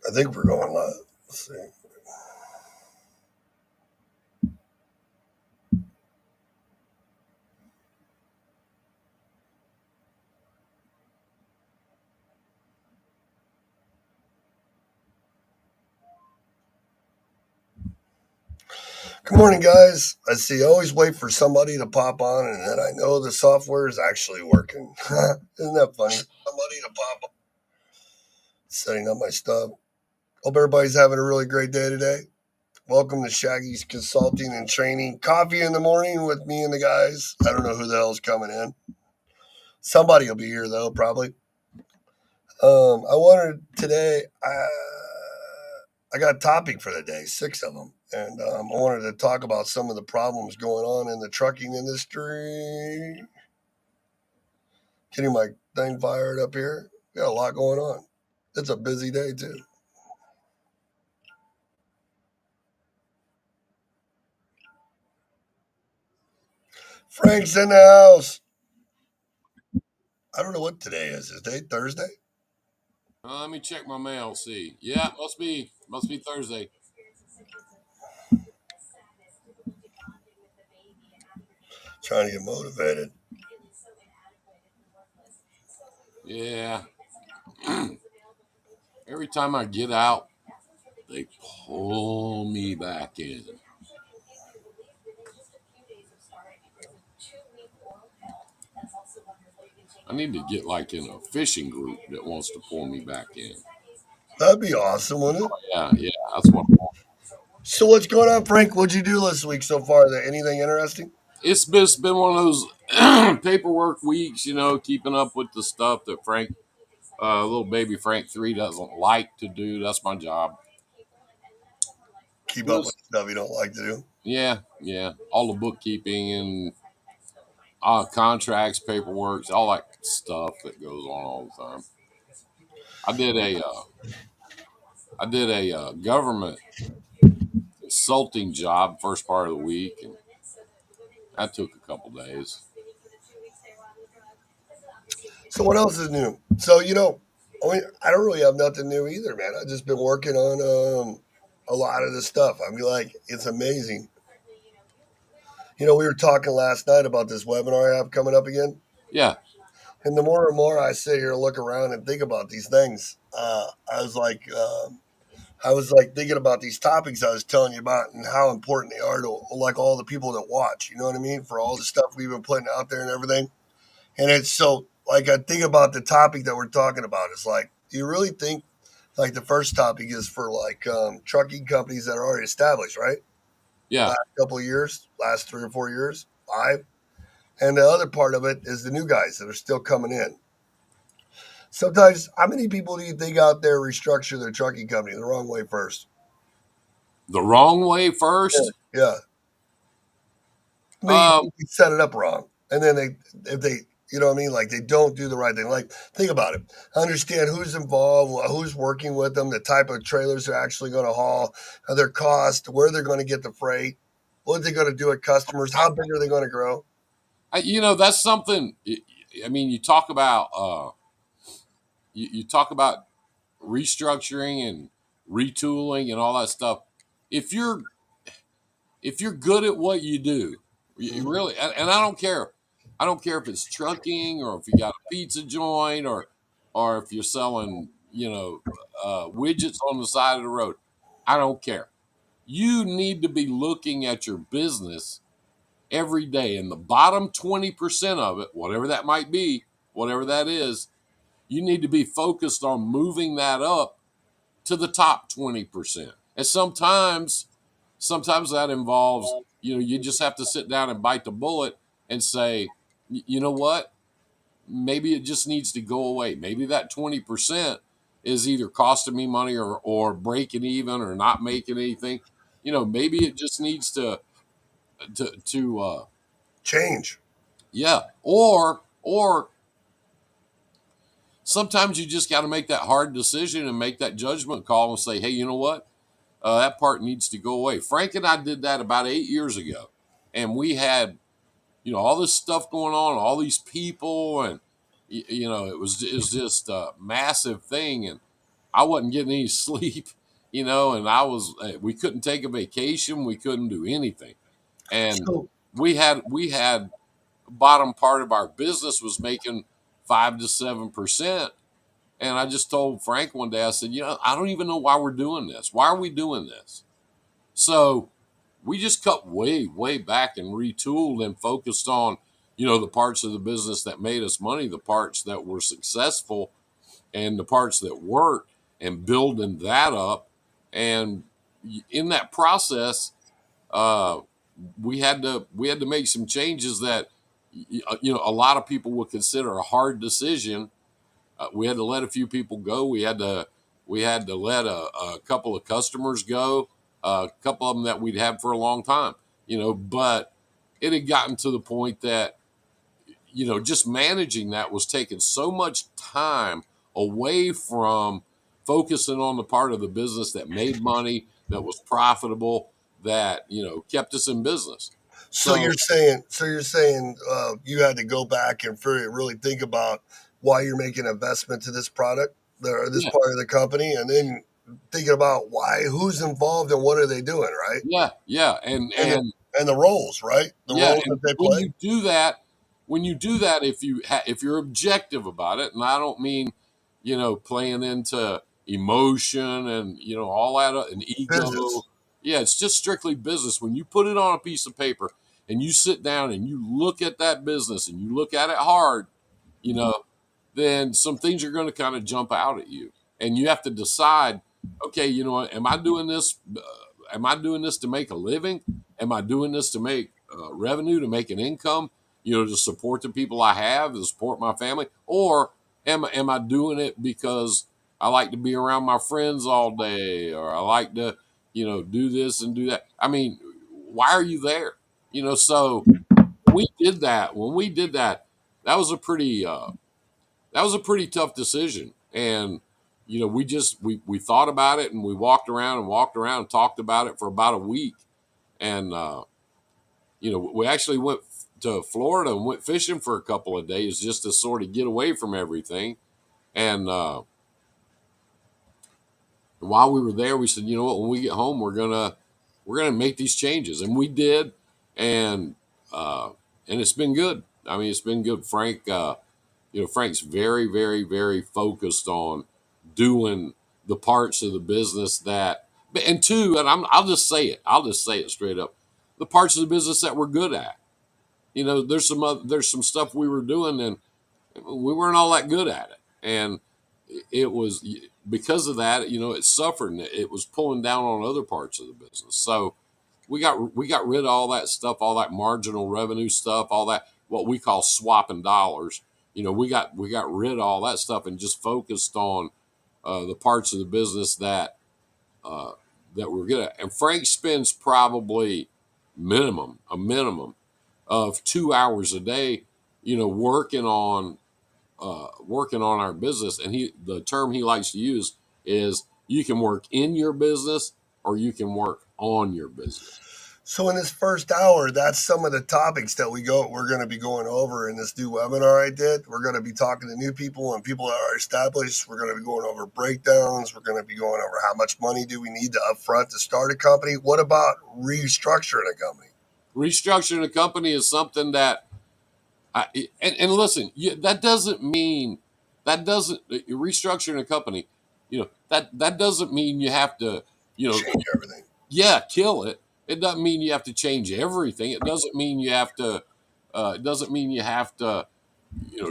I think we're going live. Let's see. Good morning, guys. I see. I always wait for somebody to pop on, and then I know the software is actually working. Isn't that funny? Somebody to pop on. Setting up my stuff. Hope everybody's having a really great day today. Welcome to Shaggy's Consulting and Training. Coffee in the morning with me and the guys. I don't know who the hell's coming in. Somebody will be here though, probably. I wanted today. I got a topic for the day, six of them, and I wanted to talk about some of the problems going on in the trucking industry. Getting my thing fired up here. Got a lot going on. It's a busy day too. Frank's in the house. I don't know what today is. Is today Thursday? Let me check my mail. See, yeah, must be Thursday. Trying to get motivated. Yeah, every time I get out, they pull me back in. I need to get like in a fishing group that wants to pull me back in. That'd be awesome, wouldn't it? Yeah, that's what I want. So what's going on, Frank? What'd you do this week so far? Anything interesting? It's been one of those paperwork weeks, keeping up with the stuff that little baby Frank 3 doesn't like to do. That's my job. Keep up with Just stuff you don't like to do. yeah, all the bookkeeping and contracts, paperwork, all that stuff that goes on all the time. I did a government consulting job first part of the week, and that took a couple days. So what else is new? So I don't really have nothing new either, man. I've just been working on a lot of this stuff. I mean, like it's amazing. We were talking last night about this webinar I have coming up again, Yeah, and the more and more I sit here and look around and think about these things, I was like thinking about these topics I was telling you about and how important they are to like all the people that watch. You know what I mean? For all the stuff we've been putting out there and everything. And it's so like I think about the topic that we're talking about. It's like, do you really think like the first topic is for like trucking companies that are already established, right? yeah. Last couple of years, last 3 or 4 years, five. And the other part of it is the new guys that are still coming in. Sometimes, how many people do you think out there restructure their trucking company the wrong way first? The wrong way Yeah. first. Yeah. I mean, Uh, you set it up wrong. And then if they, you know what I mean? Like they don't do the right thing. Like, think about it. Understand who's involved, who's working with them, the type of trailers they're actually going to haul, their cost, where they're going to get the freight, what they're going to do at customers, how big are they going to grow? that's something. I mean, you talk about restructuring and retooling and all that stuff. If you're if you're good at what you do, you Mhm. really, and I don't care. I don't care if it's trucking or if you got a pizza joint or if you're selling, widgets on the side of the road. I don't care. You need to be looking at your business every day, and the bottom 20% of it, whatever that might be, whatever that is, you need to be focused on moving that up to the top 20%. And sometimes that involves, you just have to sit down and bite the bullet and say, you know what? Maybe it just needs to go away. Maybe that 20% is either costing me money or breaking even or not making anything. Maybe it just needs to Change. yeah. Or sometimes you just got to make that hard decision and make that judgment call and say, hey, you know what? That part needs to go away. Frank and I did that about 8 years ago, and we had all this stuff going on, all these people, and it was just a massive thing. And I wasn't getting any sleep, and we couldn't take a vacation, we couldn't do anything, and So we had bottom part of our business was making 5 to 7%. And I just told Frank one day, I said, I don't even know why we're doing this. Why are we doing this? So we just cut way, way back and retooled and focused on, the parts of the business that made us money, the parts that were successful, and the parts that worked, and building that up. And in that process, uh, we had to make some changes that a lot of people would consider a hard decision. We had to let a few people go. We had to let a couple of customers go, a couple of them that we'd had for a long time. But it had gotten to the point that just managing that was taking so much time away from focusing on the part of the business that made money, that was profitable, that kept us in business. So So you're saying you had to go back and really think about why you're making an investment to this product or this yeah, part of the company, and then thinking about who's involved and what are they doing, right? yeah, yeah, and And the and and the roles, right? The yeah, roles that and they when play. you do that, if you're objective about it, and I don't mean playing into emotion and all that and ego. Business. Yeah, it's just strictly business. When you put it on a piece of paper and you sit down and you look at that business and you look at it hard, you know, then some things are going to kind of jump out at you, and you have to decide, okay, am I doing this? Am I doing this to make a living? Am I doing this to make revenue, to make an income? To support the people I have, to support my family, or am I doing it because I like to be around my friends all day, or I like to, do this and do that? I mean, why are you there? So when we did that, that was a pretty tough decision. And we thought about it, and we walked around and talked about it for about a week. And we actually went to Florida and went fishing for a couple of days just to sort of get away from everything. And while we were there, we said, what, when we get home, we're gonna make these changes, and we did. And uh, and it's been good. I mean, it's been good. Frank's very, very, very focused on doing the parts of the business that, and two, and I'll just say it. I'll just say it straight up. The parts of the business that we're good at. There's some stuff we were doing, and we weren't all that good at it. And it was because of that, it suffered, and it was pulling down on other parts of the business. So we got rid of all that stuff, all that marginal revenue stuff, all that what we call swapping dollars. We got rid of all that stuff and just focused on the parts of the business uh, that we're good at. And Frank spends probably a minimum of 2 hours a day, working on our business. And the term he likes to use is, you can work in your business or you can work on your business. So in this first hour, that's some of the topics that we're going to be going over in this new webinar I did. We're going to be talking to new people and people that are established. We're going to be going over breakdowns. We're going to be going over how much money do we need to upfront to start a company. What about restructuring a company? Restructuring a company is something that and listen, that doesn't restructuring a company, that doesn't mean you have to, you know, Change everything. yeah, kill it. It doesn't mean you have to change everything. It doesn't mean you have to. It doesn't mean you have to,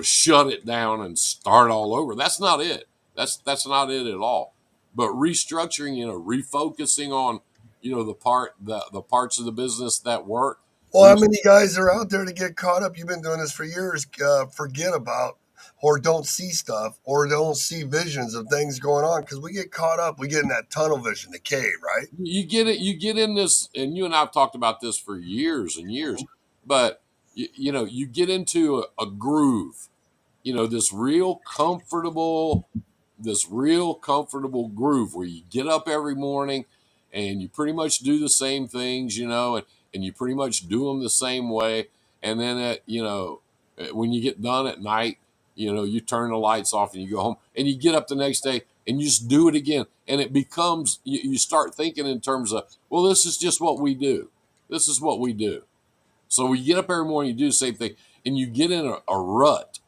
shut it down and start all over. That's not it. That's not it at all. But restructuring, refocusing on, the parts of the business that work. Well, how Re- many guys are out there to get caught up? You've been doing this for years. Forget about or don't see stuff or don't see visions of things going on because we get caught up. We get in that tunnel vision, the cave, right? you get it. You get in this, and you and I've talked about this for years and years. But you get into a groove. This real comfortable groove where you get up every morning and you pretty much do the same things, and you pretty much do them the same way. And then when you get done at night, you turn the lights off and you go home and you get up the next day and you just do it again. And it becomes, you start thinking in terms of, well, this is just what we do. This is what we do. So we get up every morning, you do the same thing, and you get in a rut,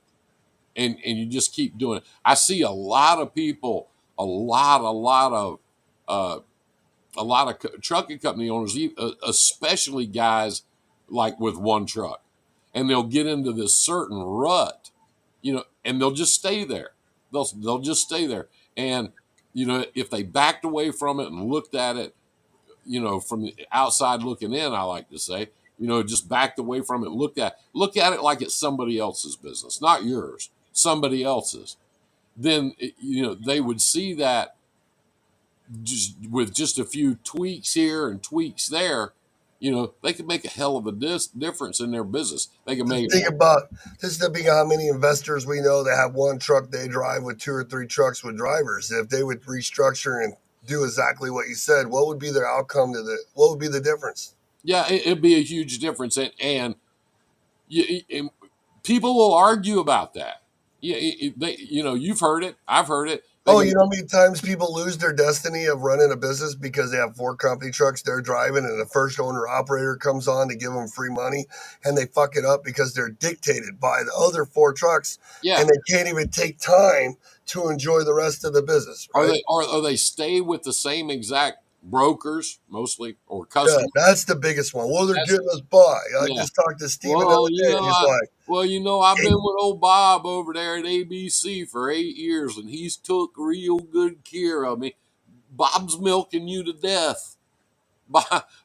and you just keep doing it. I see a lot of people, uh, a lot of trucking company owners, especially guys like with one truck, and they'll get into this certain rut, and they'll just stay there. They'll just stay there, and if they backed away from it and looked at it, from the outside looking in, I like to say, just backed away from it, look at it like it's somebody else's business, not yours, somebody else's. Then they would see that just with just a few tweaks here and tweaks there, they could make a hell of a difference in their business. They can Just make think about just think how many investors we know that have one truck they drive with two or three trucks with drivers. If they would restructure and do exactly what you said, what would be their outcome to the? What would be the difference? yeah, it'd be a huge difference, and you, people will argue about that. Yeah, you've heard it. I've heard it. They Oh, go, you know how many times people lose their destiny of running a business because they have four company trucks they're driving and the first owner operator comes on to give them free money and they fuck it up because they're dictated by the other four trucks yeah. and they can't even take time to enjoy the rest of the business, Are right? they are they stay with the same exact brokers mostly or Yeah, customers? that's the biggest one. Well, they're That's getting us by. I yeah. just talked to Steven the Well, other day and he's like, I've hey, been with old Bob over there at ABC for 8 years, and he's took real good care of me. Bob's milking you to death.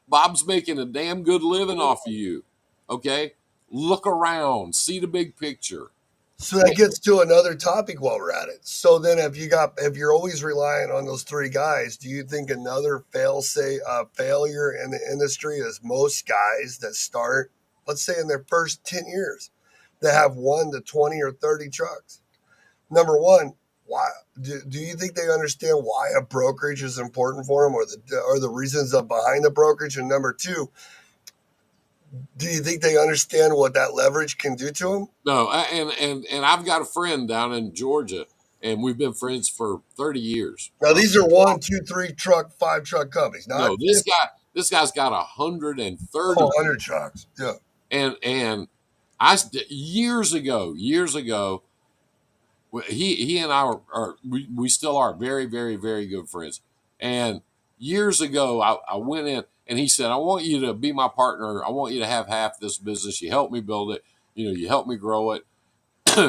Bob's making a damn good living off of you. Okay, look around, see the big picture. so that gets to another topic while we're at it. So then, if you're always relying on those three guys, do you think another failure in the industry is most guys that start, let's say, in their first 10 years, that have 1 to 20 or 30 trucks? Number one, why do you think they understand why a brokerage is important for them, or the reasons of behind the brokerage? And number two, do you think they understand what that leverage can do to them? No, and I've got a friend down in Georgia, and we've been friends for 30 years. Now these are one, two, three truck, five truck companies, not No, this guy's got 130, 100 trucks. Yeah. and years ago, he and I we still are very, very, very good friends. And years ago, I went in and he said, "I want you to be my partner. I want you to have half this business. You help me build it. You help me grow it.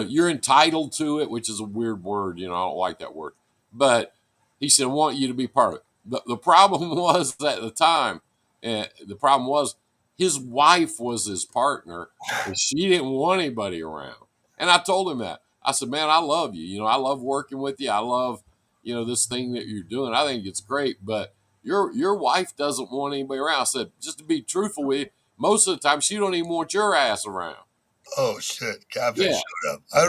You're entitled to it," which is a weird word. I don't like that word. But he said, "I want you to be part of it." The problem was at the time, the problem was his wife was his partner, and she didn't want anybody around. And I told him that. I said, "Man, I love you. I love working with you. I love, this thing that you're doing. I think it's great, but your wife doesn't want anybody around." I said, "Just to be truthful with you, most of the time she don't even want your ass around." Oh shit, Catfish Yeah. showed up. I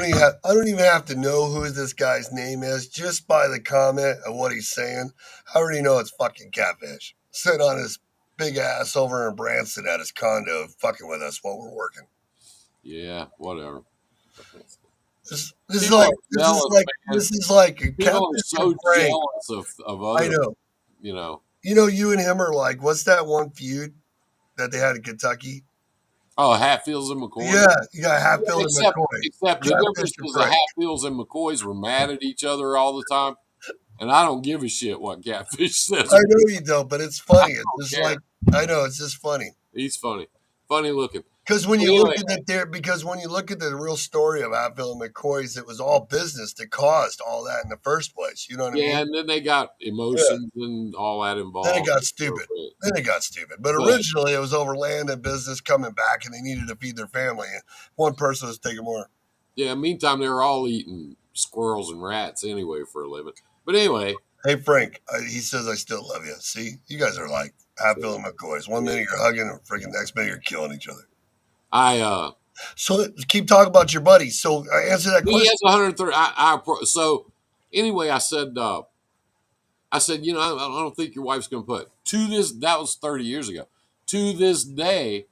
don't even have to know who this guy's name is just by the comment of what he's saying. I already know it's fucking Catfish. Sitting on his big ass over in Branson at his condo fucking with us while we're working. Yeah, whatever. This is People like are jealous, man. People are Catfish and so Frank. jealous of I other, know. you know. You and him are like, what's that one feud that they had in Kentucky? Oh, Hatfields and McCoys. Yeah, you got Hatfield and Except, McCoy. except the Catfish difference and is the Frank. Hatfields and McCoys were mad at each other all the time, and I don't give a shit what Catfish says. I know you don't, but it's I funny. It's don't just care. like I know it's just funny. He's funny looking. Because when But you look anyway, at it there, because when you look at the real story of Hatfield and McCoy's, it was all business that caused all that in the first place. You know what I yeah, mean? and then they got Yeah. emotions and all that Then it involved. got stupid. But But originally, it was over land and business coming back, and they needed to feed their family. And one person was taking more. yeah, meantime they were all eating squirrels and rats anyway for a living. But anyway, Hey Frank, he says I still love you. See, you guys are like Hatfield and McCoy's. One yeah, minute you're hugging, and freaking next minute you're killing each other. I So keep talking about your buddy. So answer that he question. has 130. So anyway, I said, I don't think your wife's going to put to this. That was 30 years ago. To this day,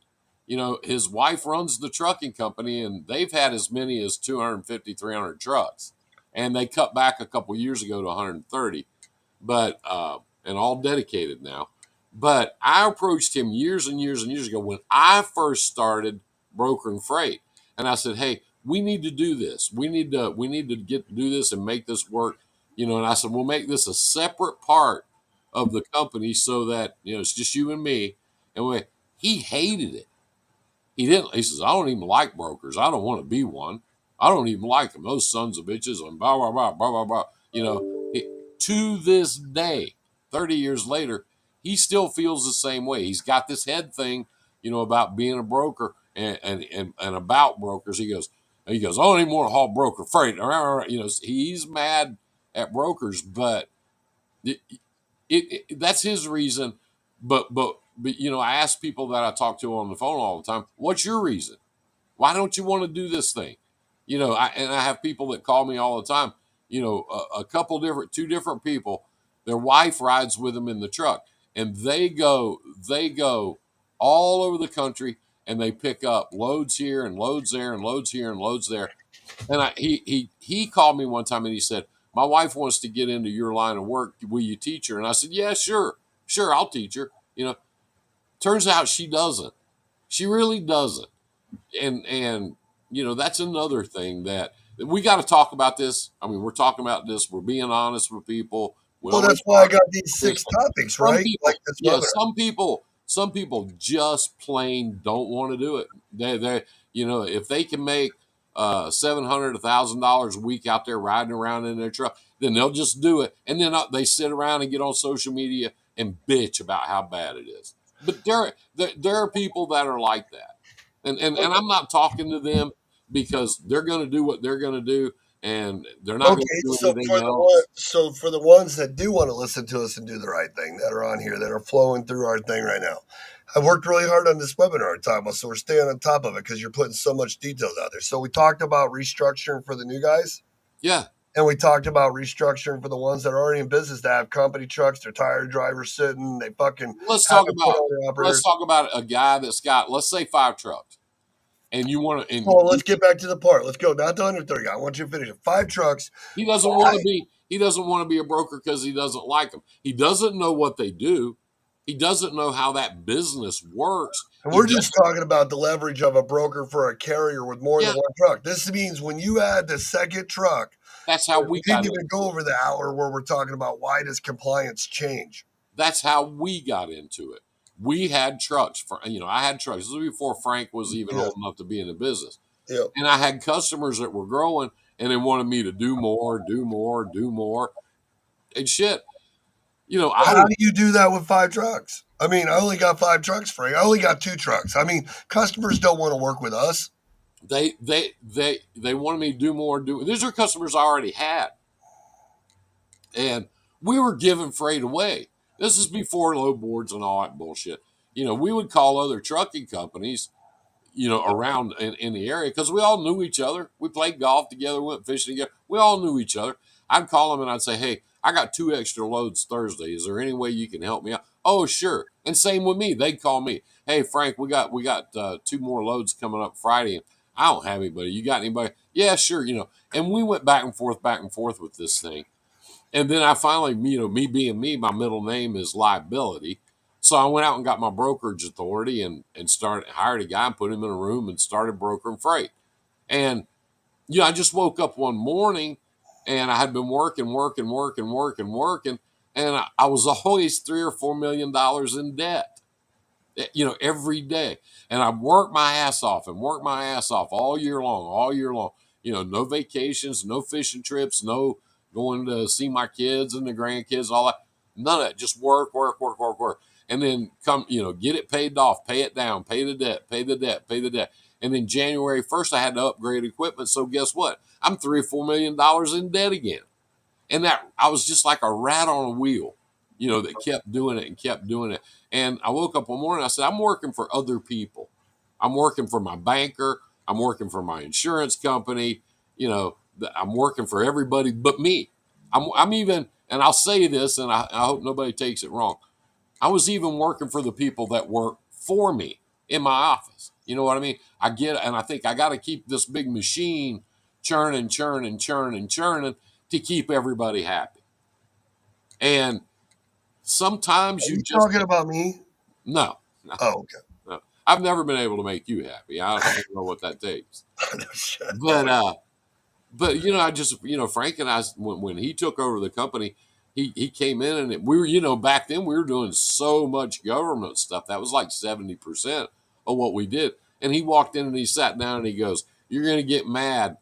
his wife runs the trucking company, and they've had as many as 250, 300 trucks. and they cut back a couple years ago to 130, but and all dedicated now. But I approached him years and years and years ago when I first started brokering freight, and I said, "Hey, we need to do this. We need to get do this and make this work." And I said, "We'll make this a separate part of the company so that it's just you and me." And he hated it. He didn't. He says, "I don't even like brokers. I don't want to be one. I don't even like them. Those sons of bitches." And blah blah blah blah blah blah. To this day, 30 years later, he still feels the same way. He's got this head thing, about being a broker and about brokers. He goes, "I don't even want to haul broker freight." He's mad at brokers, but that's his reason. But I ask people that I talk to on the phone all the time, "What's your reason? Why don't you want to do this thing?" I have people that call me all the time. A couple different, two different people. Their wife rides with them in the truck, and they go all over the country, and they pick up loads here and loads there and loads here and loads there. And he called me one time and he said, "My wife wants to get into your line of work. Will you teach her?" And I said, "Yeah, sure, sure, I'll teach her." Turns out she doesn't. She really doesn't. And that's another thing that we got to talk about this. I mean, we're talking about this. We're being honest with people. We Well, don't that's why I talk got these this. 6 topics, Some right? Like people, this yeah, webinar. some people just plain don't want to do it. If they can make $700, $1,000 a week out there riding around in their truck, then they'll just do it. And then they sit around and get on social media and bitch about how bad it is. But there are people that are like that, and I'm not talking to them because they're going to do what they're going to do, and they're not going Okay, to do anything else. so for the ones that do want to listen to us and do the right thing, that are on here, that are flowing through our thing right now, I've worked really hard on this webinar to talk about, so we're staying on top of it because you're putting so much details out there. So we talked about restructuring for the new guys, Yeah, and we talked about restructuring for the ones that are already in business that have company trucks, their tire drivers sitting, they fucking let's talk haven't put about on their let's operators. talk about a guy that's got, let's say, 5 trucks, and you want to, and Well, let's get back to the part. Let's go. Not the under 30 guy. I want you to finish it. 5 trucks. Why? he doesn't want to be a broker because he doesn't like them. He doesn't know what they do. He doesn't know how that business works. And He we're just doesn't. talking about the leverage of a broker for a carrier with more Yeah, than one truck. This means when you add the second truck, that's how we we didn't got even into go it. over the hour where we're talking about why does compliance change. That's how we got into it. We had trucks I had trucks. This was before Frank was even Yeah, old enough to be in the business. yeah. And I had customers that were growing and they wanted me to do more, do more, do more. And shit, But I how would do you do that with 5 trucks? I mean, I only got 5 trucks, Frank. I only got 2 trucks. I mean, customers don't want to work with us. they wanted me to do more, do these are customers I already had. And we were giving freight away. This is before load boards and all that bullshit. We would call other trucking companies around in the area because we all knew each other. We played golf together, went fishing together. We all knew each other. I'd call them and I'd say, "Hey, I got 2 extra loads Thursday. Is there any way you can help me out?" "Oh, sure." And same with me. They'd call me, "Hey, Frank, we got 2 more loads coming up Friday. And I don't have anybody. You got anybody?" "Yeah, sure." And we went back and forth with this thing. And then I finally, me being me, my middle name is liability. So I went out and got my brokerage authority and started hired a guy and put him in a room and started brokering freight. And I just woke up one morning and I had been working, working, working, working, working, and I was always $3 or $4 million in debt. Every day. And I worked my ass off and worked my ass off all year long, all year long. No vacations, no fishing trips, no going to see my kids and the grandkids, all that. None of that. Just work, work, work, work, work. And then get it paid off, pay it down, pay the debt, pay the debt, pay the debt. And then January 1st, I had to upgrade equipment. So guess what? I'm $3 or $4 million in debt again. And that I was just like a rat on a wheel, that kept doing it and kept doing it. And I woke up one morning, I said, I'm working for other people. I'm working for my banker. I'm working for my insurance company. I'm working for everybody but me. I'm even, and I'll say this, and I hope nobody takes it wrong. I was even working for the people that work for me in my office. You know what I mean? I get, and I think I got to keep this big machine churning, churning, churning, churning to keep everybody happy. And sometimes Are you you just talking about me? no, no, Oh, okay. no. I've never been able to make you happy. I don't know what that takes. No shit. But I just Frank and I when he took over the company, he came in and we were back then we were doing so much government stuff that was like 70% of what we did. And he walked in and he sat down and he goes, "You're going to get mad."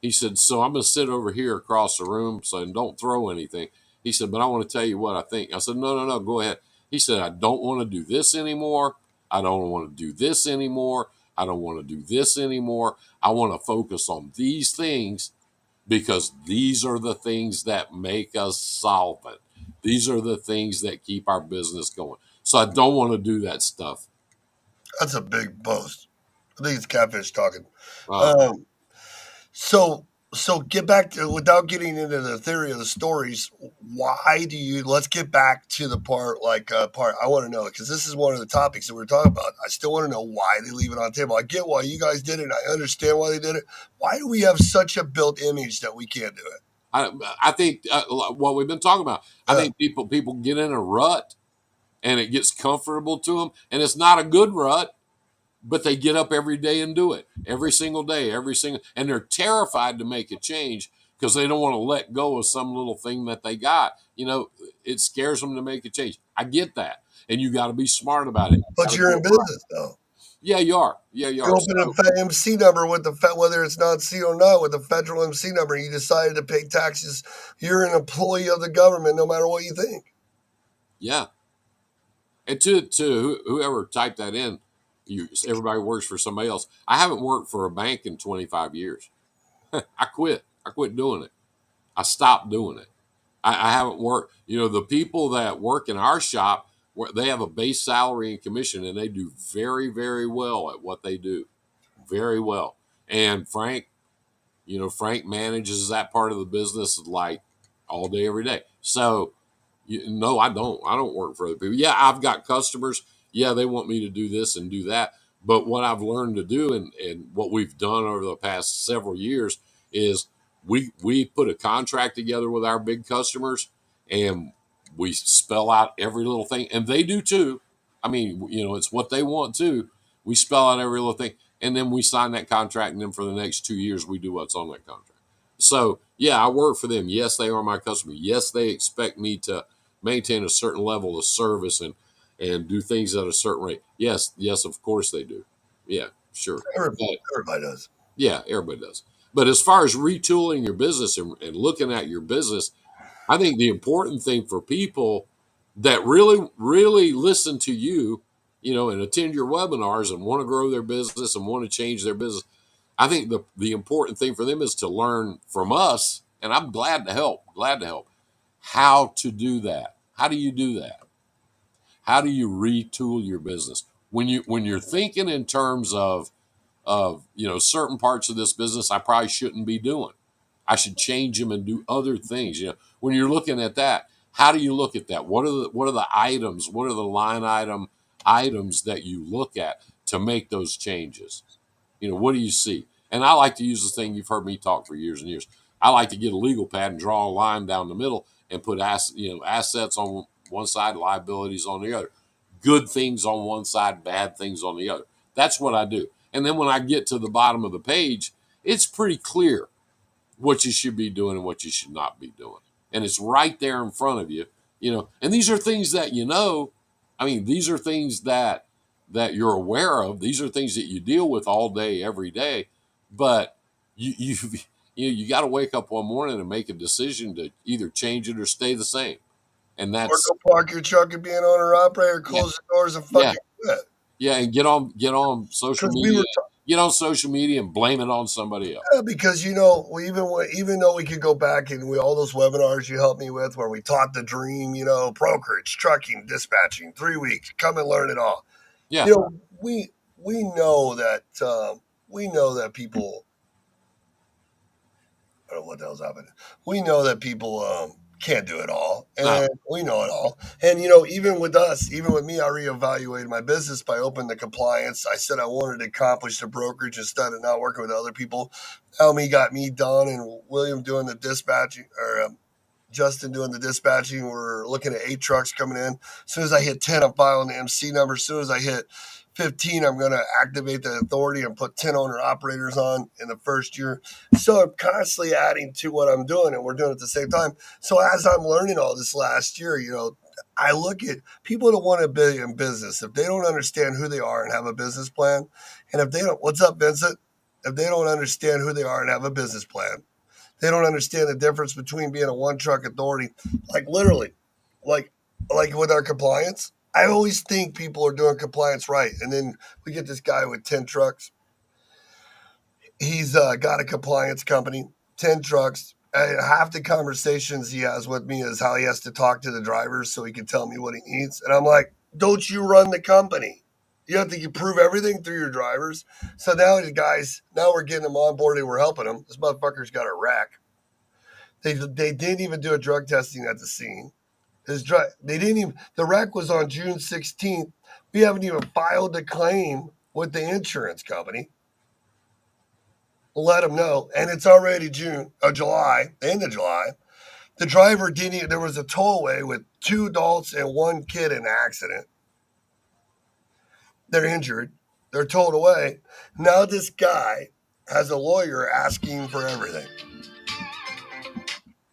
He said, "So I'm going to sit over here across the room, so and don't throw anything." He said, "But I want to tell you what I think." I said, "No, no, no, go ahead." He said, "I don't want to do this anymore. I don't want to do this anymore. I don't want to do this anymore. I want to focus on these things because these are the things that make us solvent. These are the things that keep our business going. So I don't want to do that stuff." That's a big boast. I think it's catfish talking. Uh, Um, so get back to without getting into the theory of the stories. Why do you? Let's get back to the part I want to know because this is one of the topics that we're talking about. I still want to know why they leave it on the table. I get why you guys did it. And I understand why they did it. Why do we have such a built image that we can't do it? I think what we've been talking about. I Uh, think people get in a rut and it gets comfortable to them, and it's not a good rut, but they get up every day and do it every single day, and they're terrified to make a change because they don't want to let go of some little thing that they got. It scares them to make a change. I get that, and you got to be smart about it. You got but to you're do in it right. business though. Yeah, you are. Yeah, you You are. open So a MC number with whether it's not C or not with a federal MC number. And you decided to pay taxes. You're an employee of the government, no matter what you think. yeah, and to whoever typed that in, everybody works for somebody else. I haven't worked for a bank in 25 years. I quit. I quit doing it. I stopped doing it. I haven't worked. The people that work in our shop, they have a base salary and commission, and they do very, very well at what they do, very well. And Frank manages that part of the business like all day, every day. So no, I don't. I don't work for other people. Yeah, I've got customers. Yeah, they want me to do this and do that. But what I've learned to do and what we've done over the past several years is we put a contract together with our big customers and we spell out every little thing. And they do too. I mean, it's what they want too. We spell out every little thing. And then we sign that contract. And then for the next 2 years, we do what's on that contract. So, yeah, I work for them. Yes, they are my customer. Yes, they expect me to maintain a certain level of service and do things at a certain rate. Yes, yes, of course they do. Yeah, sure. Every- But Everybody does. yeah, everybody does. But as far as retooling your business and looking at your business, I think the important thing for people that really, really listen to you, and attend your webinars and want to grow their business and want to change their business, I think the important thing for them is to learn from us, and I'm glad to help. Glad to help. How to do that? How do you do that? How do you retool your business when you're thinking in terms of certain parts of this business I probably shouldn't be doing. I should change them and do other things. When you're looking at that, how do you look at that? What are the items? What are the line items that you look at to make those changes? What do you see? And I like to use the thing you've heard me talk for years and years. I like to get a legal pad and draw a line down the middle and put assets on one side, liabilities on the other, good things on one side, bad things on the other. That's what I do. And then when I get to the bottom of the page, it's pretty clear what you should be doing and what you should not be doing. And it's right there in front of you. And these are things that I mean, these are things that you're aware of. These are things that you deal with all day, every day. But you got to wake up one morning and make a decision to either change it or stay the same. And Or that's go park your truck and be an owner operator, yeah, close the doors and yeah, fucking quit. yeah, and get on social Because we media, were get on social media and blame it on somebody else. because even though we could go back and all those webinars you helped me with where we taught the dream, brokerage, trucking, dispatching, 3 weeks, come and learn it all. Yeah, You know, we know that people. I don't know what the hell's happening. We know that people can't do it all, No. and we know it all. And even with us, even with me, I reevaluated my business by opening the compliance. I said I wanted to accomplish the brokerage instead of not working with other people. Elmi got me done, and William doing the dispatching, or Justin doing the dispatching. We're looking at 8 trucks coming in. As soon as I hit 10, I'm filing the MC number. As soon as I hit 15, I'm going to activate the authority and put 10 owner operators on in the first year. So I'm constantly adding to what I'm doing, and we're doing it at the same time. So as I'm learning all this last year, I look at people that want to be in business. If they don't understand who they are and have a business plan, and if they don't, what's up, Vincent? If they don't understand who they are and have a business plan, they don't understand the difference between being a one truck authority, like literally, like like with our compliance. I always think people are doing compliance right, and then we get this guy with 10 trucks. He's got a compliance company, 10 trucks. And half the conversations he has with me is how he has to talk to the drivers so he can tell me what he needs. And I'm like, don't you run the company? You have to prove everything through your drivers. So now these guys, now we're getting them on board and we're helping them. This motherfucker's got a wreck. They didn't even do a drug testing at the scene. They didn't even. The wreck was on June 16th. We haven't even filed a claim with the insurance company. Let them know, and it's already June or July, the end of July. The driver didn't. There was a tollway with 2 adults and 1 kid in an accident. They're injured. They're towed away. Now this guy has a lawyer asking for everything.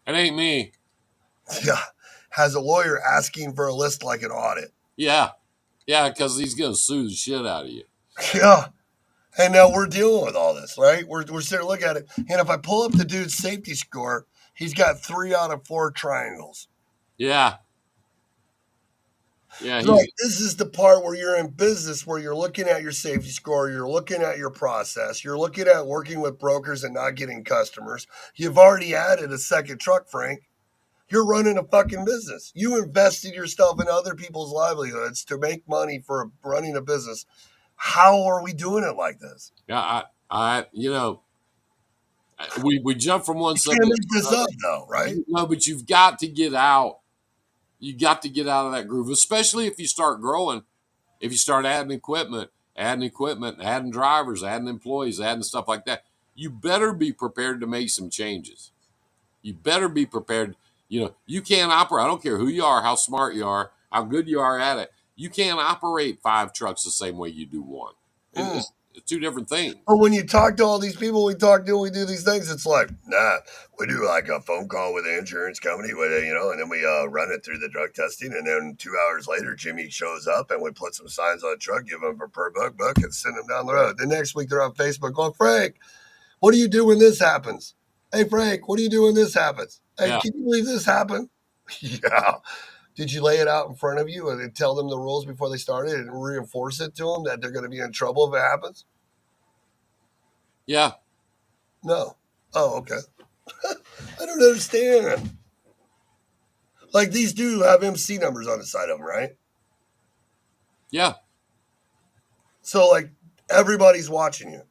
It ain't me. Yeah, has a lawyer asking for a list like an audit. Yeah. Yeah, because he's going to sue the shit out of you. Yeah. And now we're dealing with all this, right? We're sitting to look at it. And if I pull up the dude's safety score, he's got 3 out of 4 triangles. Yeah. Yeah, Right. he's This is the part where you're in business, where you're looking at your safety score, you're looking at your process, you're looking at working with brokers and not getting customers. You've already added a second truck, Frank. You're running a fucking business. You invested yourself in other people's livelihoods to make money for running a business. How are we doing it like this? yeah, we jump from one You can't subject make to this another. up, though, right? No, but you've got to get out. You got to get out of that groove, especially if you start growing. If you start adding equipment, adding drivers, adding employees, adding stuff like that, you better be prepared to make some changes. You better be prepared. You can't operate. I don't care who you are, how smart you are, how good you are at it. You can't operate 5 trucks the same way you do one. Mm. It's 2 different things. But when you talk to all these people we do these things, it's like, nah, we do like a phone call with the insurance company with it, and then we run it through the drug testing. And then 2 hours later, Jimmy shows up and we put some signs on the truck, give him a per book, and send him down the road. The next week, they're on Facebook going, Frank, what do you do when this happens? Hey, Frank, what do you do when this happens? Hey, Yeah, can you believe this happened? Yeah. Did you lay it out in front of you and tell them the rules before they started and reinforce it to them that they're going to be in trouble if it happens? yeah, No. Oh, okay. I don't understand. Like these do have MC numbers on the side of them, right? yeah, So like everybody's watching you.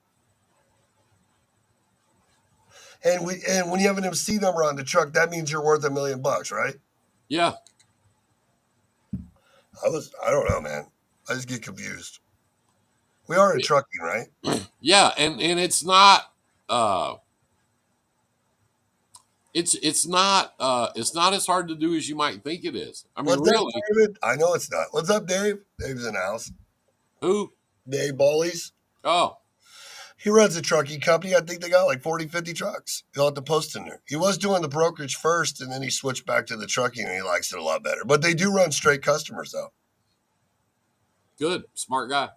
And when you have an MC number on the truck, that means you're worth $1 million, right? yeah, I don't know, man. I just get confused. We are in trucking, right? yeah. And uh it's not as hard to do as you might think it is. I mean, What's up, really. David? I know it's not. What's up, Dave? Dave's in the house. Who? Dave Bollies. Oh, He runs a trucking company. I think they got like 40, 50 trucks. You'll have to post in there. He was doing the brokerage first, and then he switched back to the trucking, and he likes it a lot better. But they do run straight customers, though. good, smart guy.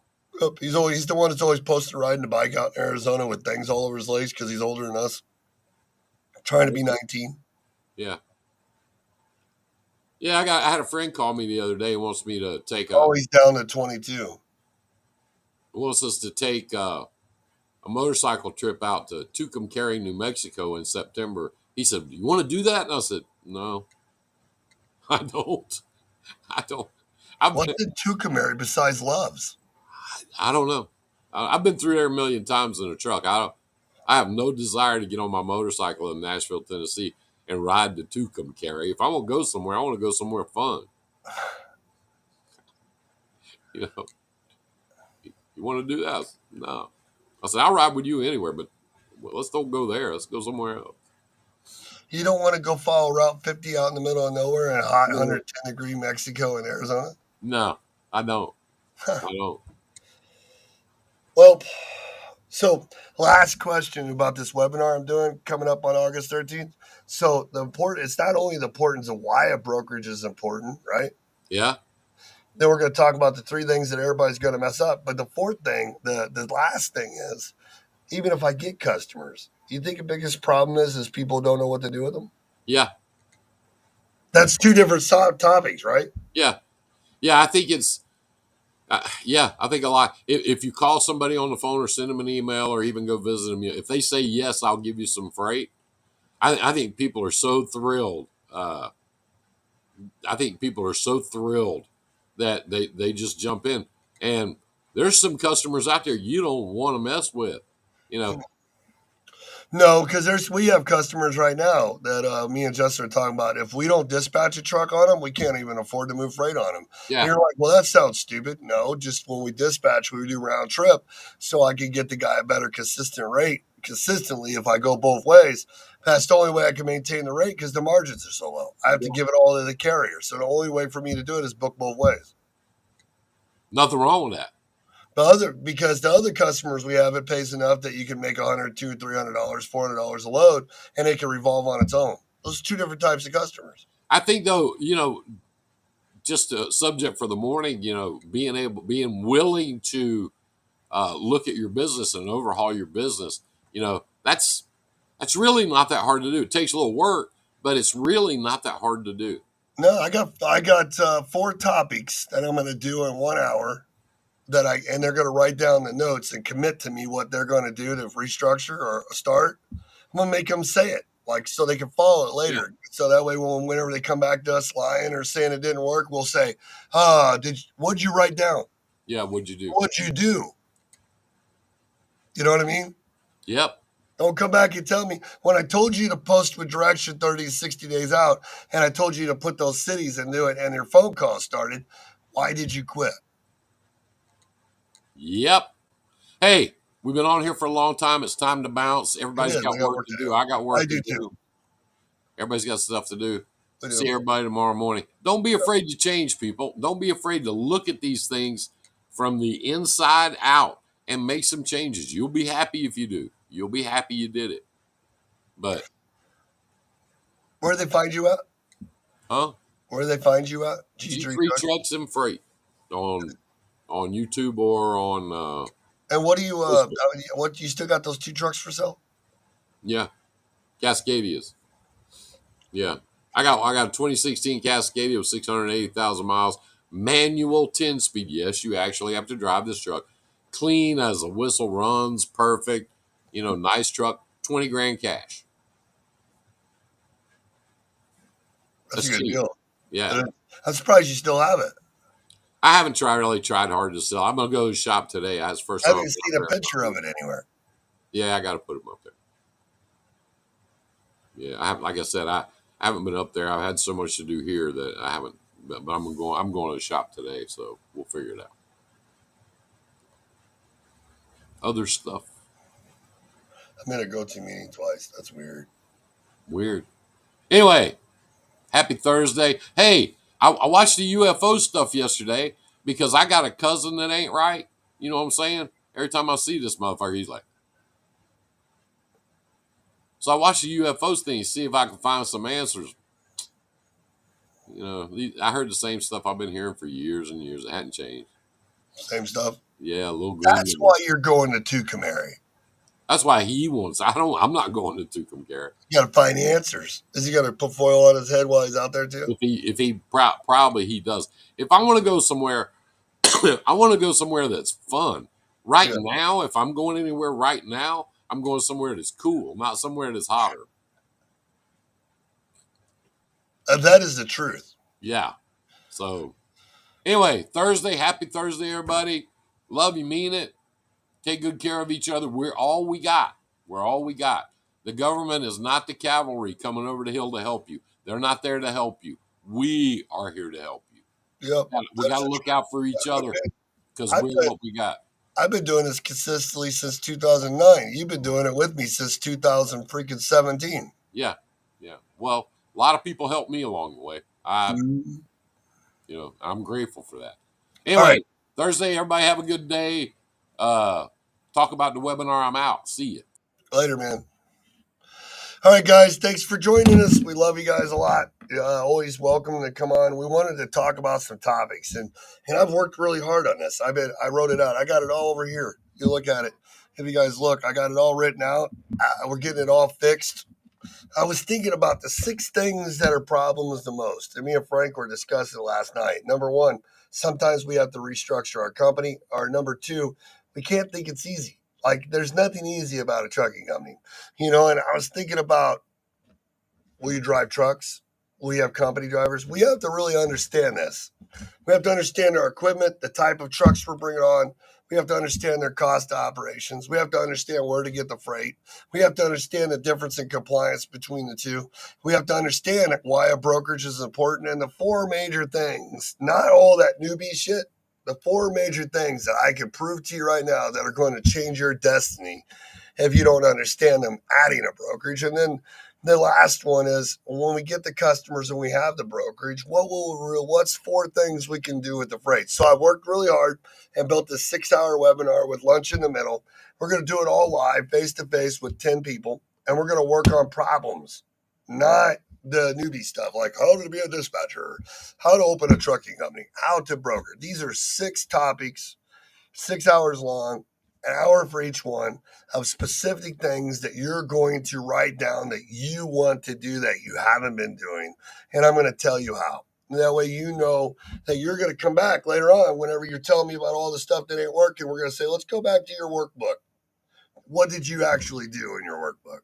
Yep, he's the one that's always posting riding the bike out in Arizona with things all over his legs because he's older than us, trying to be 19. Yeah, yeah. I had a friend call me the other day and wants me to take Oh, he's down to 22. wants us to take a motorcycle trip out to Tucumcari, New Mexico in September. He said, "Do you want to do that?" And I said, "No, I don't. I don't. I've What's been, the Tucumcari besides Loves? I don't know. I've been through there a million times in a truck. I have no desire to get on my motorcycle in Nashville, Tennessee, and ride the Tucumcari. If I want to go somewhere, I want to go somewhere fun. You know, you want to do that? No. I said, I'll ride with you anywhere, but let's don't go there. Let's go somewhere else. You don't want to go follow Route 50 out in the middle of nowhere in hot No, 110-degree Mexico and Arizona? no, I don't. I don't. Well, so last question about this webinar I'm doing coming up on August 13th. So it's not only the importance of why a brokerage is important, right? Yeah, Then we're going to talk about the three things that everybody's going to mess up. But the fourth thing, the last thing is, even if I get customers, you think the biggest problem is people don't know what to do with them? yeah, That's two different topics, right? yeah, yeah. I think it's yeah. I think a lot. If you call somebody on the phone or send them an email or even go visit them, if they say yes, I'll give you some freight. I think people are so thrilled. I think people are so thrilled that they just jump in. And there's some customers out there you don't want to mess with. You know, No, because we have customers right now that me and Justin are talking about. If we don't dispatch a truck on them, we can't even afford to move freight on them. And yeah, you're like, well, that sounds stupid. No, just when we dispatch, we do round trip, so I can get the guy a better consistent rate consistently. If I go both ways, that's the only way I can maintain the rate because the margins are so low. I have to yeah, give it all to the carrier. So the only way for me to do it is book both ways. nothing wrong with that. Because the other customers we have, it pays enough that you can make $100, $200, $300, $400 a load, and it can revolve on its own. Those are two different types of customers. I think though, just a subject for the morning, being willing to look at your business and overhaul your business, that's really not that hard to do. It takes a little work, but it's really not that hard to do. No, I got four topics that I'm going to do in 1 hour and they're going to write down the notes and commit to me what they're going to do to restructure or start. I'm going to make them say it, like so they can follow it Yeah, later. So that way, whenever they come back to us lying or saying it didn't work, we'll say, what'd you write down? yeah. What'd you do? What'd you do? You know what I mean? Yep. Don't come back and tell me when I told you to post with direction 30 to 60 days out and I told you to put those cities and do it and your phone call started. Why did you quit? Yep. Hey, we've been on here for a long time. It's time to bounce. It Everybody's is. I got got work work to to do. do. I got I work to do too. do. Everybody's got stuff to do. I See do. everybody tomorrow morning. Don't be afraid to change, people. Don't be afraid to look at these things from the inside out and make some changes. You'll be happy if you do. You'll be happy you did it. But, Where do they find you at? huh? Where do they find you at? G3 G3 Truck. Trucks and Freight on YouTube or on And what do you Facebook. what you still got those two trucks for sale? Yeah, Cascadias. Yeah, I got a 2016 Cascadia with 680,000 miles, manual 10 speed. Yes, you actually have to drive this truck. Clean as a whistle, runs perfect. Nice truck. 20 grand cash. That's a That's good cheap. deal. Yeah, And I'm surprised you still have it. I haven't really tried hard to sell. I'm gonna go to the shop today. That's the first I time I've haven't been seen up a there. picture of it anywhere. Yeah, I got to put them up there. Yeah, like I said, I haven't been up there. I've had so much to do here that I haven't. But I'm going to the shop today, so we'll figure it out. Other stuff. I'm in a go-to meeting twice. That's weird. Weird. Anyway, happy Thursday. Hey, I watched the UFO stuff yesterday because I got a cousin that ain't right. You know what I'm saying? Every time I see this motherfucker, he's like. So I watched the UFOs thing, see if I can find some answers. I heard the same stuff I've been hearing for years and years. It hadn't changed. Same stuff. Yeah, a little green That's man. why you're going to Tucumcari. That's why he wants. I don't. I'm not going to Tucumcari. You got to find the answers. Is he going to put foil on his head while he's out there too? If he probably he does. If I want to go somewhere, I want to go somewhere that's fun. Right Yeah, now, if I'm going anywhere right now, I'm going somewhere that's cool, not somewhere that's hotter. that is the truth. Yeah. So anyway, Thursday, happy Thursday, everybody. Love you, mean it. Take good care of each other. We're all we got. We're all we got. The government is not the cavalry coming over the hill to help you. They're not there to help you. We are here to help you. Yep. We got to look out for each other because I've we're been, what we got. I've been doing this consistently since 2009. You've been doing it with me since 2000 freaking 17. Yeah, yeah. Well, a lot of people helped me along the way. Mhm. I'm grateful for that. All right. Anyway, Thursday, everybody have a good day. Uh, talk about the webinar. I'm out. See you. Later, man. All right, guys. Thanks for joining us. We love you guys a lot. Always welcome to come on. We wanted to talk about some topics, and I've worked really hard on this. I wrote it out. I got it all over here. You look at it. If you guys look, I got it all written out. We're getting it all fixed. I was thinking about the 6 things that are problems the most. And me and Frank were discussing it last night. Number one, sometimes we have to restructure our company. Or number two, we can't think it's easy. Like there's nothing easy about a trucking company, And I was thinking about, will you drive trucks? Will you have company drivers? We have to really understand this. We have to understand our equipment, the type of trucks we're bringing on. We have to understand their cost of operations. We have to understand where to get the freight. We have to understand the difference in compliance between the two. We have to understand why a brokerage is important and the 4 major things, not all that newbie shit, the 4 major things that I can prove to you right now that are going to change your destiny if you don't understand them, adding a brokerage. And then the last one is when we get the customers and we have the brokerage, what's 4 things we can do with the freight? So I worked really hard and built this 6-hour webinar with lunch in the middle. We're going to do it all live, face to face with 10 people, and we're going to work on problems, not the newbie stuff like how to be a dispatcher, how to open a trucking company, how to broker. These are 6 topics, 6 hours long, an hour for each one of specific things that you're going to write down that you want to do that you haven't been doing. And I'm going to tell you how. That way, you know that you're going to come back later on whenever you're telling me about all the stuff that ain't working. We're going to say, let's go back to your workbook. What did you actually do in your workbook?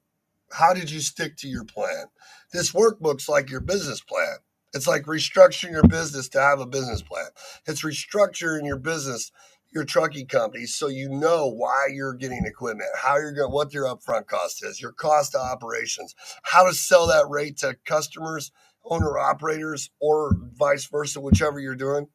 How did you stick to your plan? This workbook's like your business plan. It's like restructuring your business to have a business plan. It's restructuring your business, your trucking company, so you know why you're getting equipment, how you're going, what your upfront cost is, your cost of operations, how to sell that rate to customers, owner operators, or vice versa, whichever you're doing.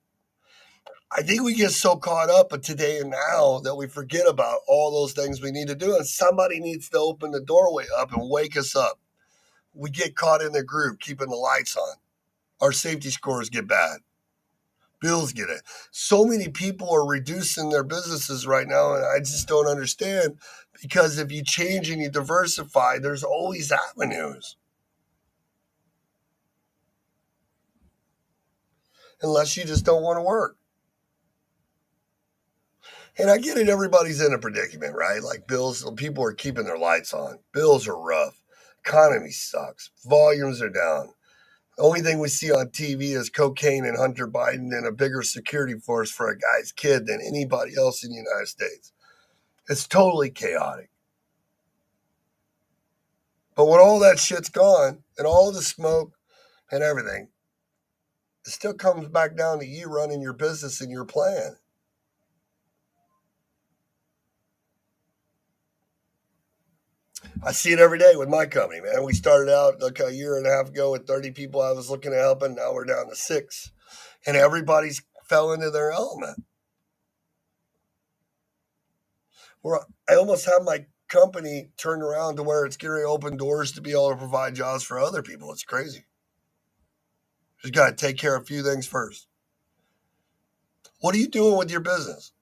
I think we get so caught up in today and now that we forget about all those things we need to do. And somebody needs to open the doorway up and wake us up. We get caught in the group, keeping the lights on. Our safety scores get bad. Bills get it. So many people are reducing their businesses right now, and I just don't understand because if you change and you diversify, there's always avenues. Unless you just don't want to work. And I get it, everybody's in a predicament, right? Like bills, people are keeping their lights on. Bills are rough. Economy sucks. Volumes are down. The only thing we see on TV is cocaine and Hunter Biden and a bigger security force for a guy's kid than anybody else in the United States. It's totally chaotic. But when all that shit's gone and all the smoke and everything, it still comes back down to you running your business and your plan. I see it every day with my company, man. We started out like a year and a half ago with 30 people I was looking at helping. Now we're down to 6. And everybody's fell into their element. I almost have my company turned around to where it's getting open doors to be able to provide jobs for other people. It's crazy. Just got to take care of a few things first. What are you doing with your business?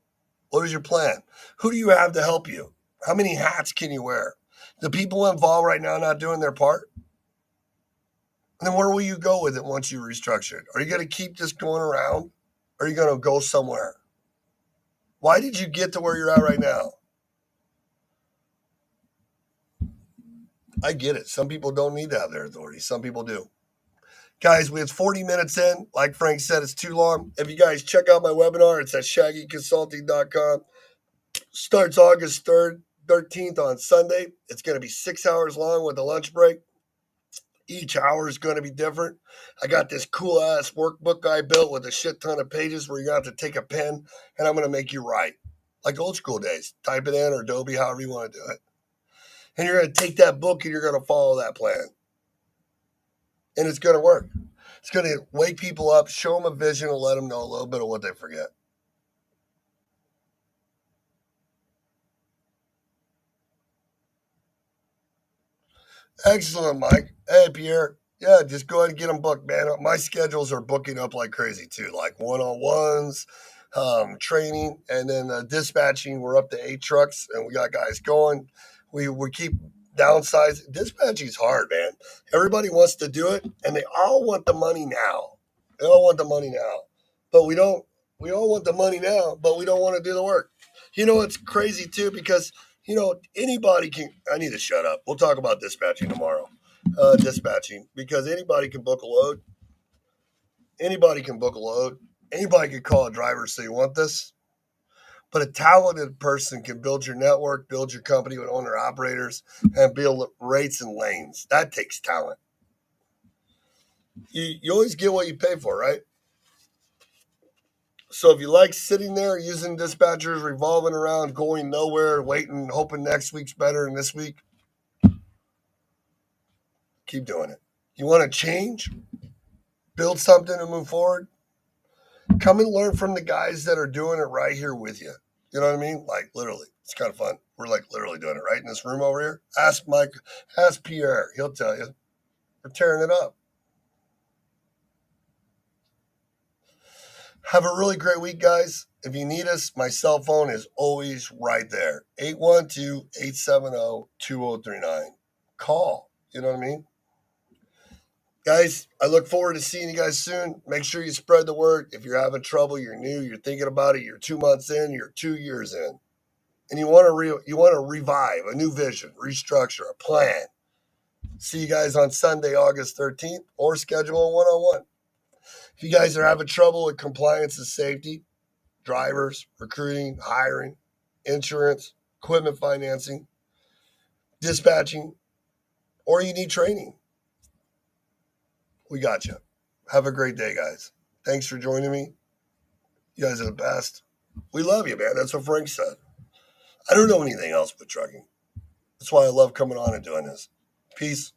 What is your plan? Who do you have to help you? How many hats can you wear? The people involved right now not doing their part? And then where will you go with it once you restructure it? Are you going to keep this going around? Or are you going to go somewhere? Why did you get to where you're at right now? I get it. Some people don't need to have their authority. Some people do. Guys, we have 40 minutes in. Like Frank said, it's too long. If you guys check out my webinar, it's at shaggyconsulting.com. Starts August 3rd, 13th on Sunday. It's going to be 6 hours long with a lunch break. Each hour is going to be different. I got this cool ass workbook I built with a shit ton of pages where you're going to have to take a pen and I'm going to make you write. Like old school days. Type it in or Adobe, however you want to do it. And you're going to take that book and you're going to follow that plan. And it's going to work. It's going to wake people up, show them a vision, and let them know a little bit of what they forget. Excellent, Mike. Hey, Pierre. Yeah, just go ahead and get them booked, man. My schedules are booking up like crazy too, like one-on-ones, training, and then dispatching. We're up to 8 trucks, and we got guys going. We keep downsizing. Dispatching is hard, man. Everybody wants to do it, and they all want the money now. They all want the money now, but we don't. We all want the money now, but we don't want to do the work. It's crazy too because anybody can. I need to shut up. We'll talk about dispatching tomorrow. Dispatching because anybody can book a load. Anybody can book a load. Anybody can call a driver say you want this. But a talented person can build your network, build your company with owner operators, and build rates and lanes. That takes talent. You always get what you pay for, right? So if you like sitting there using dispatchers, revolving around, going nowhere, waiting, hoping next week's better than this week, keep doing it. You want to change, build something and move forward, come and learn from the guys that are doing it right here with you. You know what I mean? Like literally, it's kind of fun. We're like literally doing it right in this room over here. Ask Mike, ask Pierre. He'll tell you. We're tearing it up. Have a really great week, guys. If you need us, my cell phone is always right there. 812-870-2039. Call. You know what I mean? Guys, I look forward to seeing you guys soon. Make sure you spread the word. If you're having trouble, you're new, you're thinking about it, you're 2 months in, you're 2 years in, and you want to revive a new vision, restructure a plan. See you guys on Sunday, August 13th, or schedule a one-on-one. If you guys are having trouble with compliance and safety, drivers, recruiting, hiring, insurance, equipment financing, dispatching, or you need training, we got you. Have a great day, guys. Thanks for joining me. You guys are the best. We love you, man. That's what Frank said. I don't know anything else but trucking. That's why I love coming on and doing this. Peace.